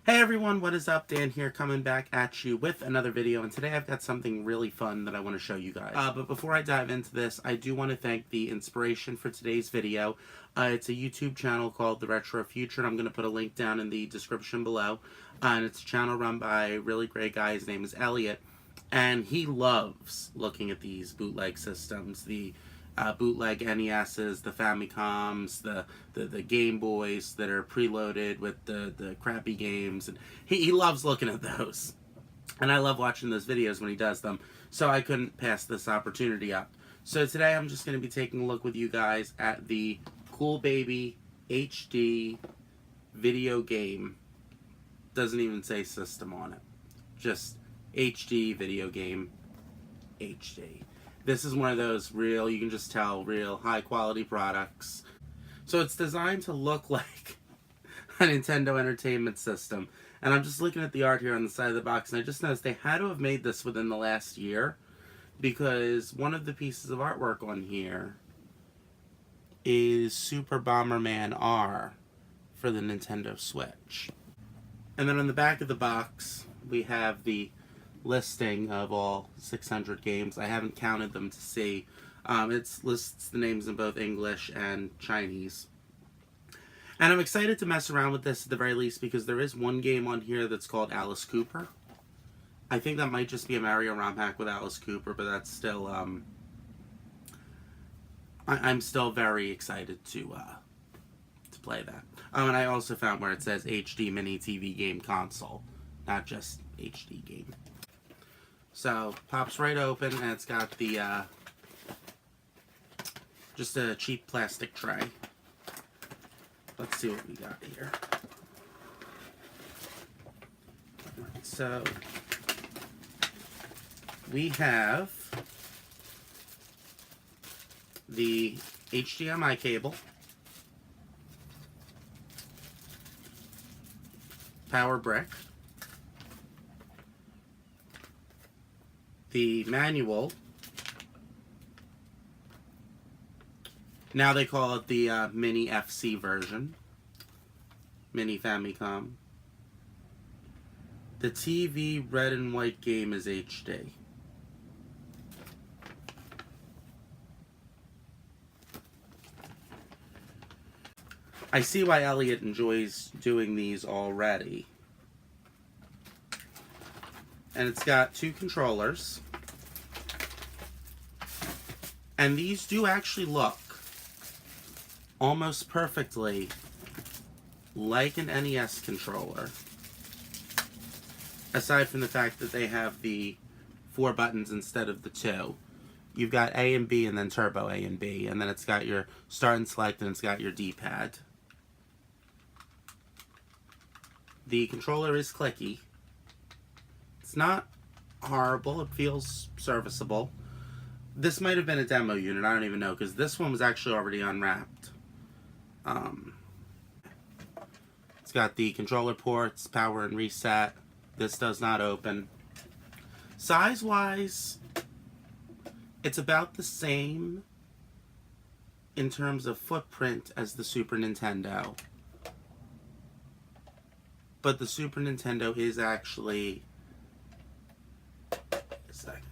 Hey everyone, what is up? Dan here, coming back at you with another video, and today I've got something really fun that I want to show you guys. But before I dive into this, I do want to thank the inspiration for today's video. It's a YouTube channel called The Retro Future, and I'm going to put a link down in the description below. And it's a channel run by a really great guy. His name is Elliot, and he loves looking at these bootleg systems, the bootleg NESs, the Famicoms, the Game Boys that are preloaded with the crappy games, and he loves looking at those. And I love watching those videos when he does them, so I couldn't pass this opportunity up. So today I'm just going to be taking a look with you guys at the Coolbaby HD video game. Doesn't even say system on it. Just HD video game HD. This is one of those real, you can just tell, real high quality products. So it's designed to look like a Nintendo Entertainment System. And I'm just looking at the art here on the side of the box, and I just noticed they had to have made this within the last year, because one of the pieces of artwork on here is Super Bomberman R for the Nintendo Switch. And then on the back of the box, we have the listing of all 600 games. I haven't counted them to see. It lists the names in both English and Chinese. And I'm excited to mess around with this at the very least, because there is one game on here that's called Alice Cooper. I think that might just be a Mario ROM hack with Alice Cooper, but that's still, I'm still very excited to play that. And I also found where it says HD Mini TV Game Console, not just HD game. So, pops right open, and it's got the, just a cheap plastic tray. Let's see what we got here. Alright, so, we have the HDMI cable, power brick, the manual. Now they call it the Mini FC version. Mini Famicom. The TV red and white game is HD. I see why Elliot enjoys doing these already. And it's got two controllers. And these do actually look almost perfectly like an NES controller. Aside from the fact that they have the 4 buttons instead of the 2. You've got A and B and then turbo A and B. And then it's got your start and select, and it's got your D-pad. The controller is clicky. It's not horrible. It feels serviceable. This might have been a demo unit. I don't even know, because this one was actually already unwrapped. It's got the controller ports, power and reset. This does not open. Size-wise, it's about the same in terms of footprint as the Super Nintendo. But the Super Nintendo is actually... a second.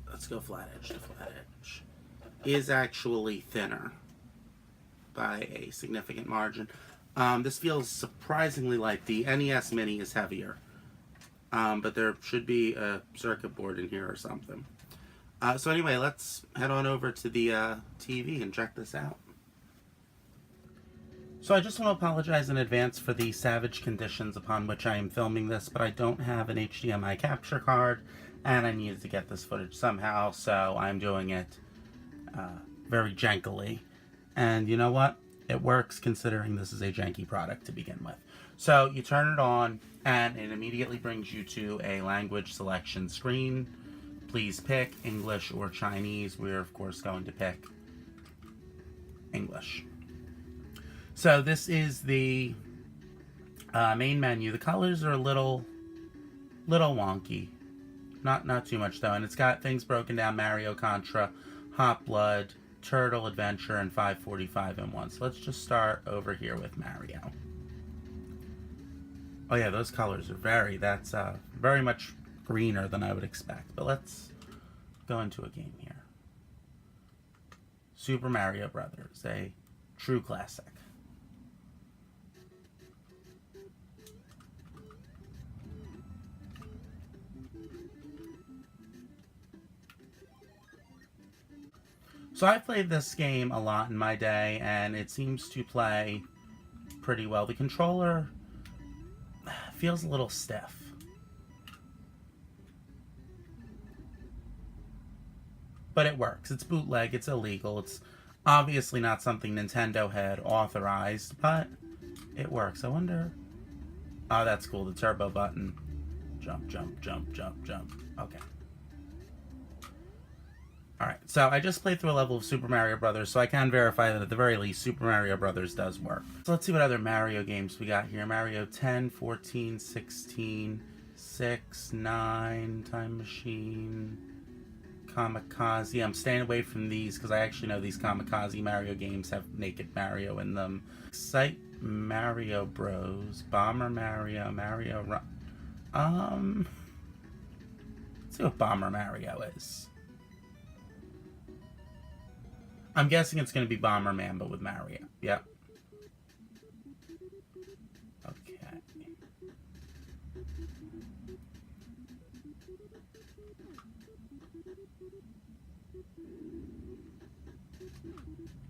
Let's go flat edge to flat edge. Is actually thinner by a significant margin. This feels surprisingly light. The NES Mini is heavier. But there should be a circuit board in here or something. So anyway, let's head on over to the TV and check this out. So I just want to apologize in advance for the savage conditions upon which I am filming this, but I don't have an HDMI capture card, and I needed to get this footage somehow, so I'm doing it very jankily. And you know what? It works, considering this is a janky product to begin with. So you turn it on, and it immediately brings you to a language selection screen. Please pick English or Chinese. We're, of course, going to pick English. So this is the main menu. The colors are a little wonky. Not too much, though. And it's got things broken down: Mario, Contra, Hot Blood, Turtle Adventure, and 545 in one. So let's just start over here with Mario. Oh yeah, those colors are that's very much greener than I would expect. But let's go into a game here. Super Mario Brothers, a true classic. So I played this game a lot in my day, and it seems to play pretty well. The controller feels a little stiff. But it works. It's bootleg, it's illegal, it's obviously not something Nintendo had authorized, but it works. I wonder... Oh, that's cool, the turbo button. Jump, jump, jump, jump, jump. Okay. Alright, so I just played through a level of Super Mario Brothers, so I can verify that at the very least, Super Mario Brothers does work. So let's see what other Mario games we got here. Mario 10, 14, 16, 6, 9, Time Machine, Kamikaze. I'm staying away from these because I actually know these Kamikaze Mario games have Naked Mario in them. Excite Mario Bros, Bomber Mario, Mario Run. Let's see what Bomber Mario is. I'm guessing it's going to be Bomberman, but with Mario. Yep. Okay.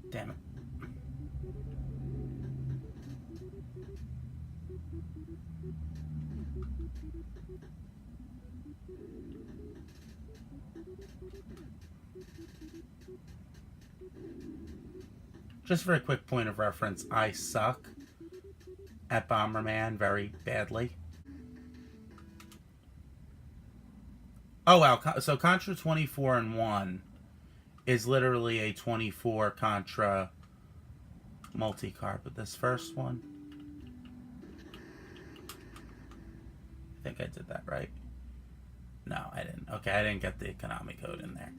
Damn it. Just for a quick point of reference, I suck at Bomberman very badly. Oh wow, so Contra 24 and 1 is literally a 24 Contra multi-car, but this first one, I think I did that right. No, I didn't. Okay, I didn't get the Konami code in there.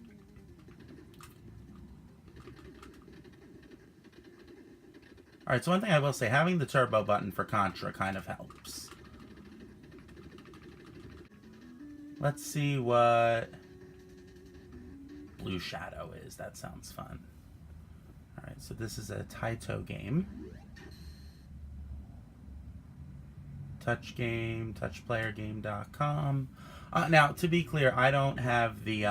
Alright, so one thing I will say, having the turbo button for Contra kind of helps. Let's see what Blue Shadow is. That sounds fun. Alright, so this is a Taito game. Touch game, touchplayergame.com. Now, to be clear, I don't have the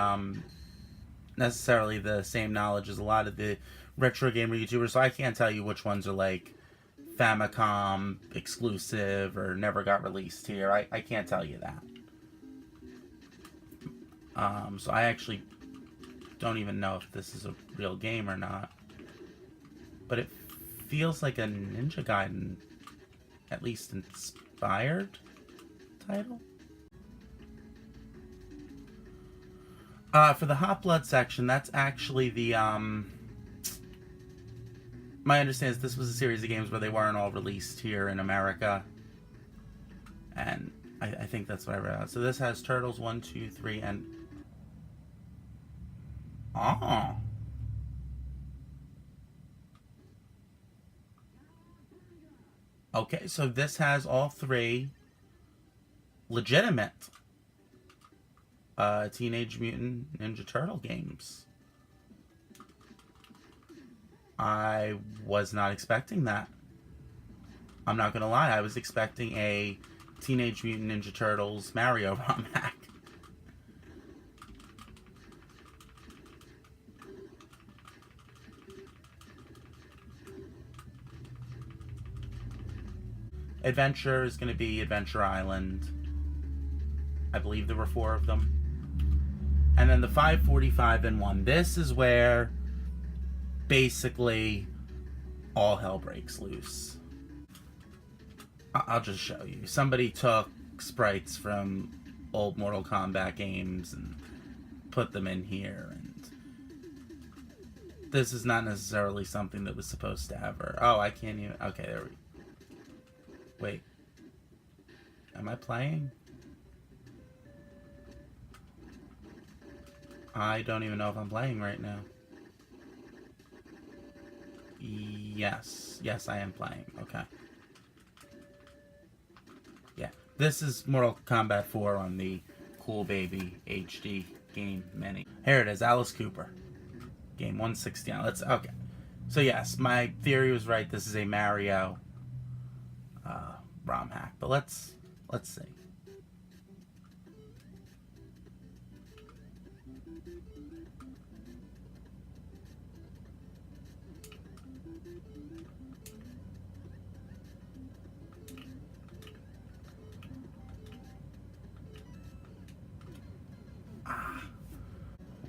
necessarily the same knowledge as a lot of the retro gamer YouTubers, so I can't tell you which ones are like Famicom exclusive or never got released here. I can't tell you that. So I actually don't even know if this is a real game or not. But it feels like a Ninja Gaiden, at least inspired title. For the Hot Blood section, that's actually the, my understanding is this was a series of games where they weren't all released here in America. And I think that's what I read out. So this has Turtles 1, 2, 3, and... Oh! Okay, so this has all three legitimate Teenage Mutant Ninja Turtle games. I was not expecting that. I'm not gonna lie, I was expecting a Teenage Mutant Ninja Turtles Mario ROM hack. Adventure is going to be Adventure Island. I believe there were 4 of them. And then the 545 and 1. This is where basically all hell breaks loose. I'll just show you. Somebody took sprites from old Mortal Kombat games and put them in here. And this is not necessarily something that was supposed to ever... Oh, I can't even... Okay, there we go. Wait. Am I playing? I don't even know if I'm playing right now. Yes. Yes, I am playing. Okay. Yeah, This is Mortal Kombat 4 on the Coolbaby HD game mini. Here it is, Alice Cooper. Game 169. Let's, okay. So yes, my theory was right. This is a Mario ROM hack. But let's see.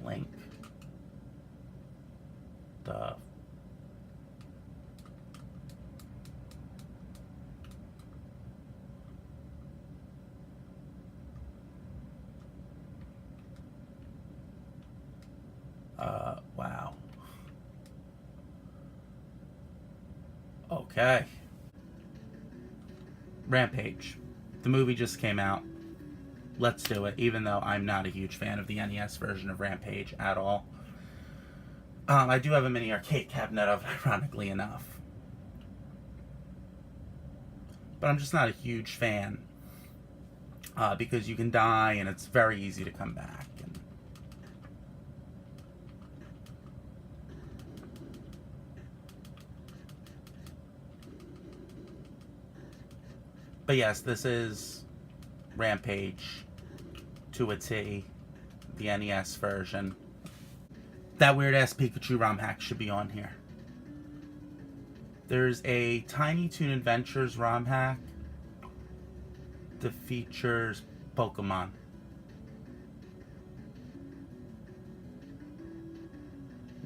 Link. The wow. Okay. Rampage. The movie just came out. Let's do it, even though I'm not a huge fan of the NES version of Rampage at all. I do have a mini arcade cabinet of it, ironically enough. But I'm just not a huge fan. Because you can die and it's very easy to come back. But yes, this is Rampage to a T, the NES version. That weird-ass Pikachu ROM hack should be on here. There's a Tiny Toon Adventures ROM hack that features Pokemon.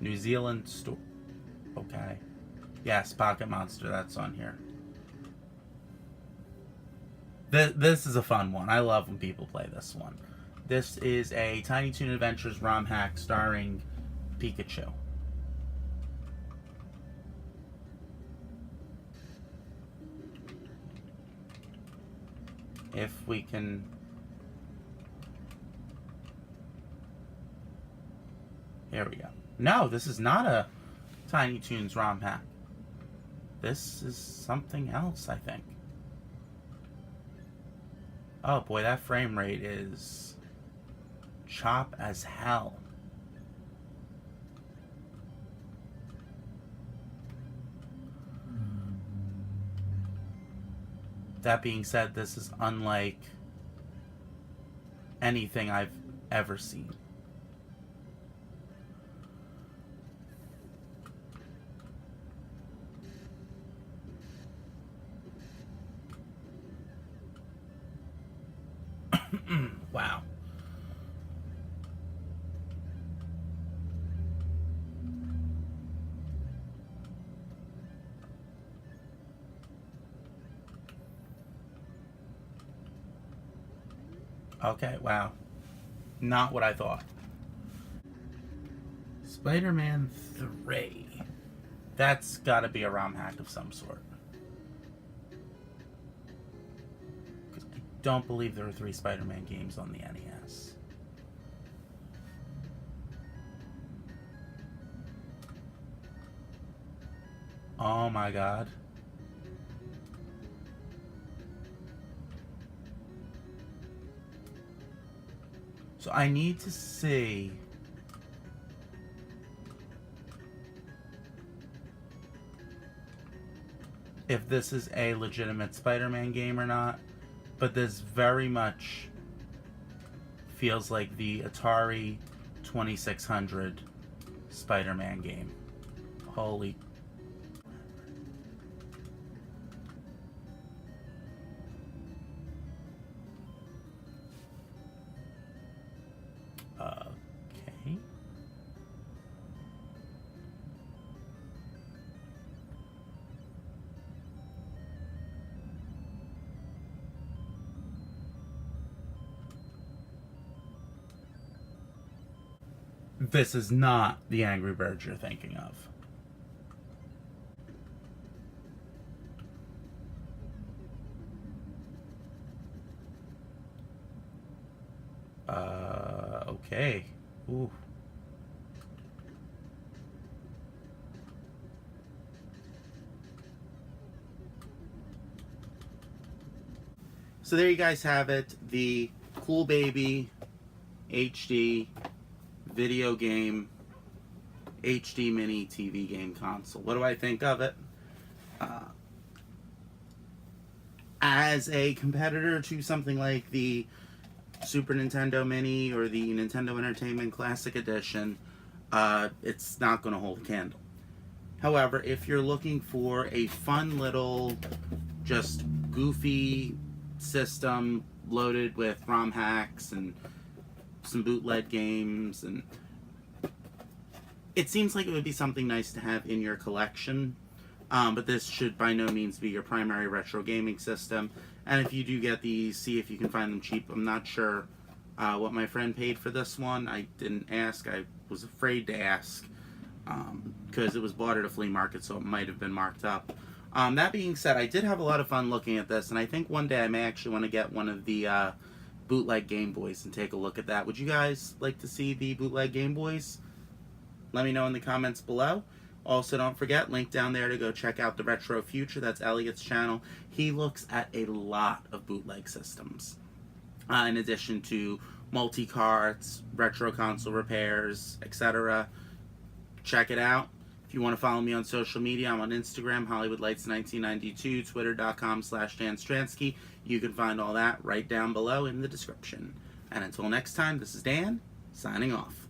New Zealand store. Okay. Yes, Pocket Monster, that's on here. This is a fun one. I love when people play this one. This is a Tiny Toon Adventures ROM hack starring Pikachu. If we can... Here we go. No, this is not a Tiny Toons ROM hack. This is something else, I think. Oh boy, that frame rate is chop as hell. That being said, this is unlike anything I've ever seen. Wow. Okay, wow. Not what I thought. Spider-Man 3. That's gotta be a ROM hack of some sort. I don't believe there were 3 Spider-Man games on the NES. Oh my god. So I need to see if this is a legitimate Spider-Man game or not, but this very much feels like the Atari 2600 Spider-Man game. Holy... Okay. This is not the Angry Birds you're thinking of. Okay. Ooh. So there you guys have it, the Coolbaby HD video game HD mini TV game console. What do I think of it? As a competitor to something like the Super Nintendo Mini or the Nintendo Entertainment Classic Edition, it's not going to hold a candle. However, if you're looking for a fun little, just goofy system loaded with ROM hacks and some bootleg games, and it seems like it would be something nice to have in your collection. But this should by no means be your primary retro gaming system. And if you do get these, see if you can find them cheap. I'm not sure what my friend paid for this one. I didn't ask. I was afraid to ask because it was bought at a flea market, so it might have been marked up. That being said, I did have a lot of fun looking at this, and I think one day I may actually want to get one of the bootleg Game Boys and take a look at that. Would you guys like to see the bootleg Game Boys? Let me know in the comments below. Also, don't forget, link down there to go check out the Retro Future. That's Elliot's channel. He looks at a lot of bootleg systems. In addition to multi-carts, retro console repairs, etc. Check it out. If you want to follow me on social media, I'm on Instagram, HollywoodLights1992, Twitter.com/Dan Stransky. You can find all that right down below in the description. And until next time, this is Dan, signing off.